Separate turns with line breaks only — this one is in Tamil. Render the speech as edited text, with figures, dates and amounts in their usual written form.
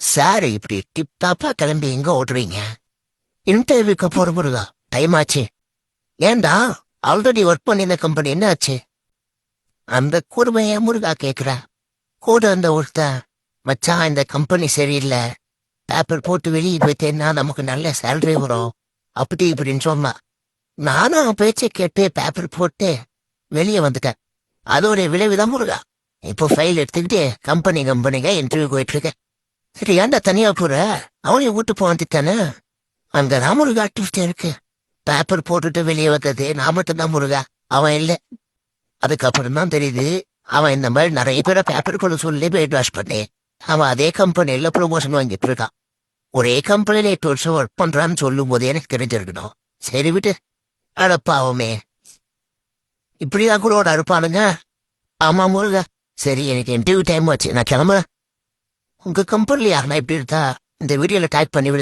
சார் இப்படி டிப் டாப்பா கிளம்பி எங்க ஓடுறீங்க? இன்டர்வியூக்கு போற முருகா, டைம் ஆச்சு. ஏன்டா, ஆல்ரெடி ஒர்க் பண்ணியிருந்த கம்பெனி என்ன ஆச்சு? அந்த கூர்மைய முருகா கேக்குறா. கூட அந்த ஒருத்த, மச்சான் இந்த கம்பெனி சரியில்லை, பேப்பர் போட்டு வெளியே போயிட்டேன்னா நமக்கு நல்ல சேலரி வரும், அப்படி இப்படின்னு சொன்னா. நானும் அவன் பேச்சை கேட்டு பேப்பர் போட்டு வெளியே வந்துட்டேன். அதோட விளைவுதான் முருகா. இப்போ ஃபைல் எடுத்துக்கிட்டு கம்பெனிங்க இன்டர்வியூ போயிட்டு இருக்கேன். சரி, ஏன்டா தனியா போற? அவனையும் வீட்டு போவந்துட்டானே. அங்கதான் முருகா ட்விஸ்ட் இருக்கு. பேப்பர் போட்டுட்டு வெளியே வந்தது நான் மட்டும்தான் முருகா, அவன் இல்ல. அதுக்கப்புறம் தான் தெரியுது, அவன் இந்த மாதிரி நிறைய பேரை பேப்பர் கொண்டு சொல்லி பிரெயின் வாஷ் பண்ணி அவன் அதே கம்பெனில ப்ரொமோஷன் வாங்கிட்டு இருக்கான். ஒரே கம்பெனில 8 வருஷம் ஒர்க் பண்றான்னு சொல்லும் போது எனக்கு தெரிஞ்சிருக்கணும். சரி விட்டு, அடப்பாவுமே, இப்படிதான் கூட அறுப்பானுங்க. ஆமா முருகா. சரி, எனக்கு இன்டர்வியூ டைம் ஆச்சு, நான் கிளம்புறேன். உங்க கம்பெனில யாருன்னா இப்படி இருந்தா இந்த வீடியோல டைப் பண்ணி விடு.